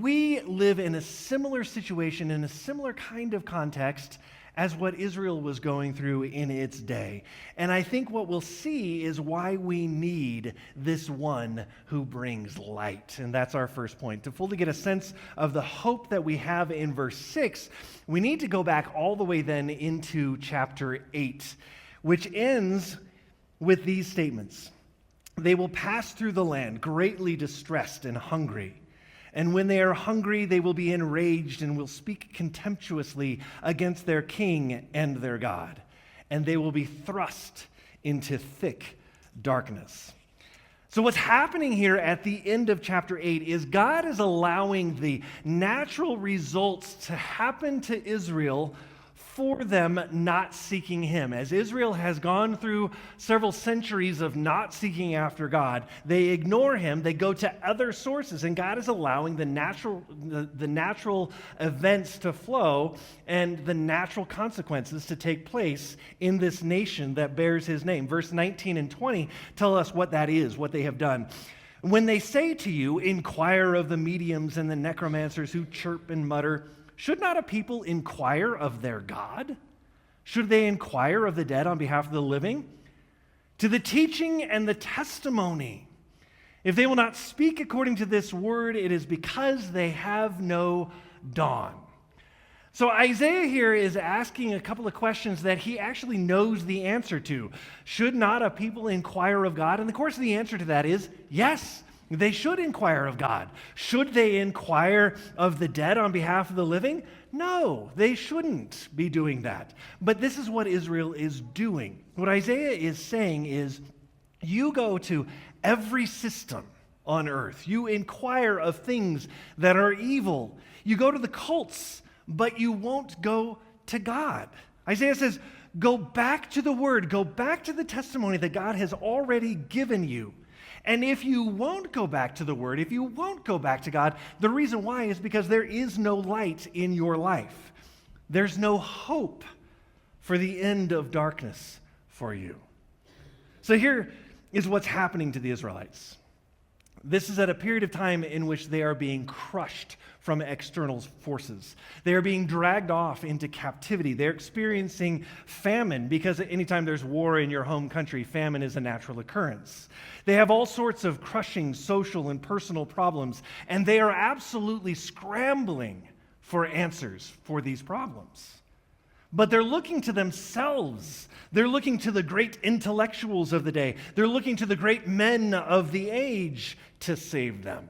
we live in a similar situation, in a similar kind of context as what Israel was going through in its day. And I think what we'll see is why we need this one who brings light. And that's our first point. To fully get a sense of the hope that we have in verse 6, we need to go back all the way then into chapter 8, which ends with these statements. They will pass through the land greatly distressed and hungry. And when they are hungry, they will be enraged and will speak contemptuously against their king and their God. And they will be thrust into thick darkness. So what's happening here at the end of chapter 8 is God is allowing the natural results to happen to Israel for them not seeking him. As Israel has gone through several centuries of not seeking after God, they ignore him, they go to other sources, and God is allowing the natural events to flow and the natural consequences to take place in this nation that bears his name. Verse 19 and 20 tell us what that is, what they have done. When they say to you, inquire of the mediums and the necromancers who chirp and mutter, should not a people inquire of their God? Should they inquire of the dead on behalf of the living? To the teaching and the testimony. If they will not speak according to this word, it is because they have no dawn. So Isaiah here is asking a couple of questions that he actually knows the answer to. Should not a people inquire of God? And of course the answer to that is yes. They should inquire of God. Should they inquire of the dead on behalf of the living? No, they shouldn't be doing that. But this is what Israel is doing. What Isaiah is saying is, you go to every system on earth. You inquire of things that are evil. You go to the cults, but you won't go to God. Isaiah says, go back to the word. Go back to the testimony that God has already given you. And if you won't go back to the Word, if you won't go back to God, the reason why is because there is no light in your life. There's no hope for the end of darkness for you. So here is what's happening to the Israelites. This is at a period of time in which they are being crushed from external forces. They are being dragged off into captivity. They're experiencing famine because anytime there's war in your home country, famine is a natural occurrence. They have all sorts of crushing social and personal problems, and they are absolutely scrambling for answers for these problems. But they're looking to themselves. They're looking to the great intellectuals of the day. They're looking to the great men of the age to save them.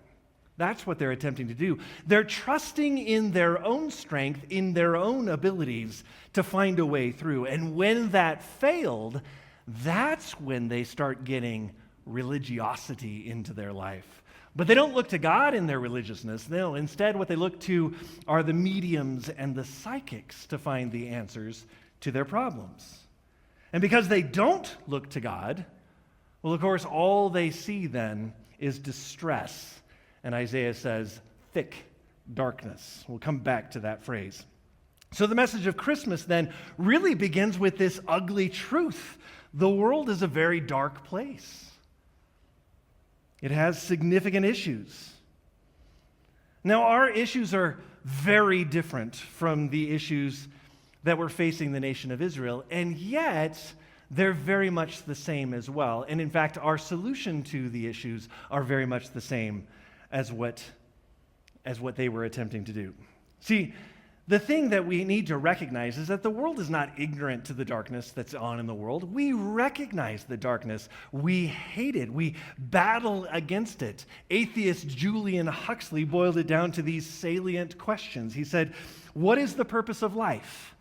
That's what they're attempting to do. They're trusting in their own strength, in their own abilities to find a way through. And when that failed, that's when they start getting religiosity into their life. But they don't look to God in their religiousness. No, instead what they look to are the mediums and the psychics to find the answers to their problems. And because they don't look to God, well, of course, all they see then is distress. And Isaiah says, thick darkness. We'll come back to that phrase. So the message of Christmas then really begins with this ugly truth. The world is a very dark place. It has significant issues. Now, our issues are very different from the issues that were facing the nation of Israel, and yet they're very much the same as well. And in fact, our solution to the issues are very much the same as what they were attempting to do. See, the thing that we need to recognize is that the world is not ignorant to the darkness that's on in the world. We recognize the darkness. We hate it. We battle against it. Atheist Julian Huxley boiled it down to these salient questions. He said, what is the purpose of life?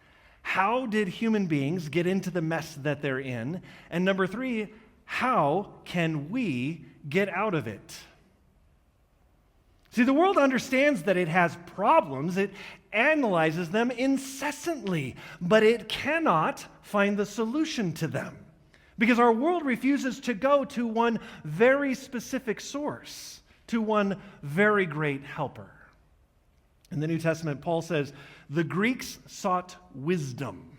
How did human beings get into the mess that they're in? And number 3, how can we get out of it? See, the world understands that it has problems. It analyzes them incessantly, but it cannot find the solution to them because our world refuses to go to one very specific source, to one very great helper. In the New Testament, Paul says, the Greeks sought wisdom.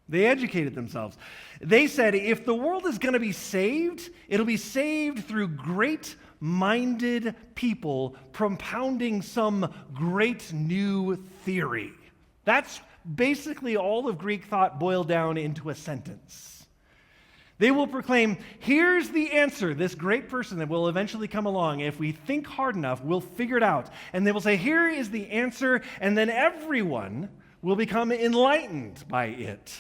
They educated themselves. They said, if the world is going to be saved, it'll be saved through great minded people propounding some great new theory. That's basically all of Greek thought boiled down into a sentence. They will proclaim, here's the answer, this great person that will eventually come along. If we think hard enough, we'll figure it out. And they will say, here is the answer, and then everyone will become enlightened by it.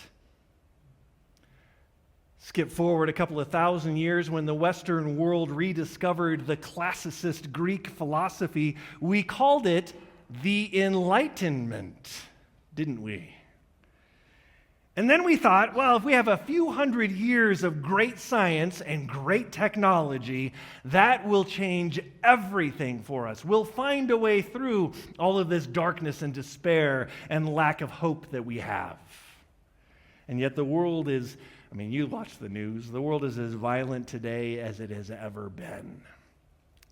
Skip forward a couple of thousand years when the Western world rediscovered the classicist Greek philosophy. We called it the Enlightenment, didn't we? And then we thought, well, if we have a few hundred years of great science and great technology, that will change everything for us. We'll find a way through all of this darkness and despair and lack of hope that we have. And yet the world is, you watch the news, the world is as violent today as it has ever been.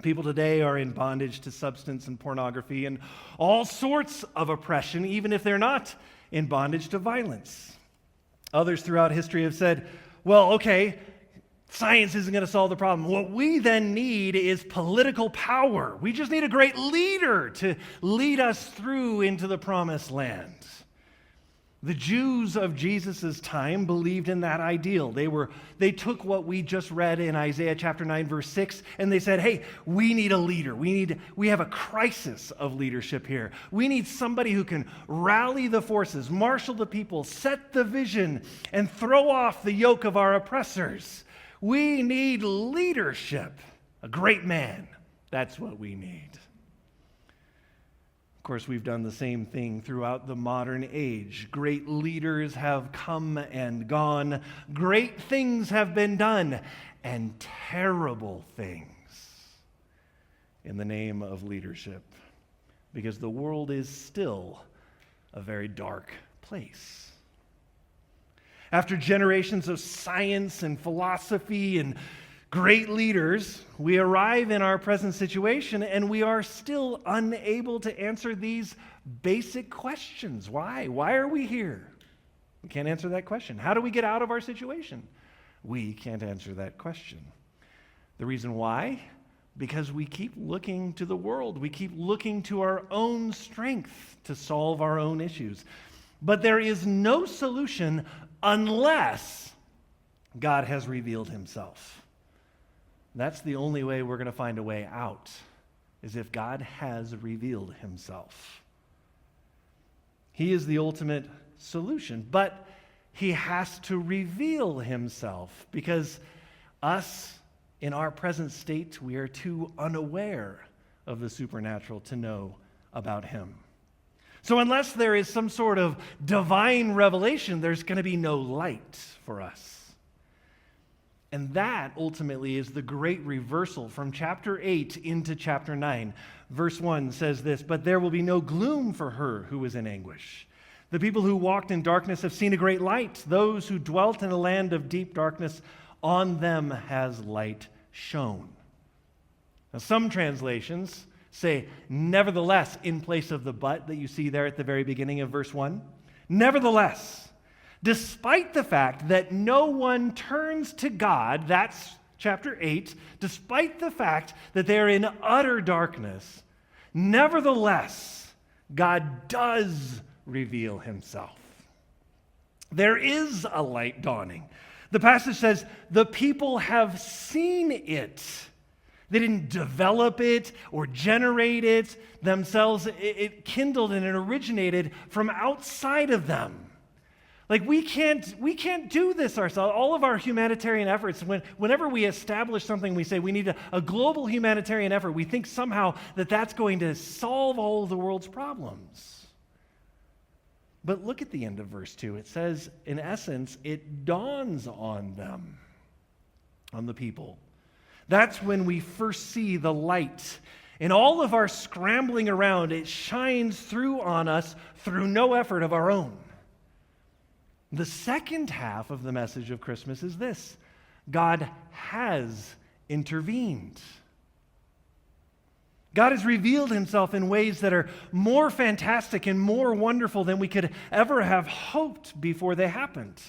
People today are in bondage to substance and pornography and all sorts of oppression, even if they're not in bondage to violence. Others throughout history have said, well, okay, science isn't going to solve the problem. What we then need is political power. We just need a great leader to lead us through into the promised land. The Jews of Jesus' time believed in that ideal. They took what we just read in Isaiah chapter 9, verse 6, and they said, hey, we need a leader. We have a crisis of leadership here. We need somebody who can rally the forces, marshal the people, set the vision, and throw off the yoke of our oppressors. We need leadership. A great man. That's what we need. Of course, we've done the same thing throughout the modern age. Great leaders have come and gone. Great things have been done, and terrible things in the name of leadership, because the world is still a very dark place. After generations of science and philosophy and great leaders, we arrive in our present situation and we are still unable to answer these basic questions. Why? Why are we here? We can't answer that question. How do we get out of our situation? We can't answer that question. The reason why? Because we keep looking to the world. We keep looking to our own strength to solve our own issues. But there is no solution unless God has revealed himself. That's the only way we're going to find a way out, is if God has revealed himself. He is the ultimate solution, but he has to reveal himself because us, in our present state, we are too unaware of the supernatural to know about him. So unless there is some sort of divine revelation, there's going to be no light for us. And that ultimately is the great reversal from chapter 8 into chapter 9. Verse 1 says this, "But there will be no gloom for her who is in anguish. The people who walked in darkness have seen a great light. Those who dwelt in a land of deep darkness, on them has light shone." Now, some translations say, nevertheless, in place of the but that you see there at the very beginning of verse 1. Nevertheless, despite the fact that no one turns to God, that's chapter 8, despite the fact that they're in utter darkness, nevertheless, God does reveal himself. There is a light dawning. The passage says, the people have seen it. They didn't develop it or generate it themselves. It kindled and it originated from outside of them. Like we can't do this ourselves. All of our humanitarian efforts, whenever we establish something, we say we need a global humanitarian effort. We think somehow that that's going to solve all of the world's problems. But look at the end of verse 2. It says, in essence, it dawns on them, on the people. That's when we first see the light. In all of our scrambling around, it shines through on us through no effort of our own. The second half of the message of Christmas is this: God has intervened. God has revealed himself in ways that are more fantastic and more wonderful than we could ever have hoped before they happened.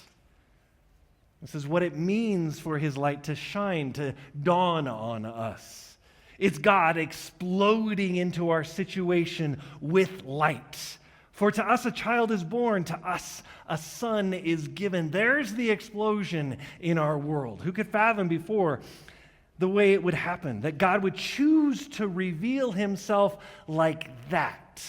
This is what it means for his light to shine, to dawn on us. It's God exploding into our situation with light. For to us a child is born, to us a son is given. There's the explosion in our world. Who could fathom before the way it would happen, that God would choose to reveal himself like that?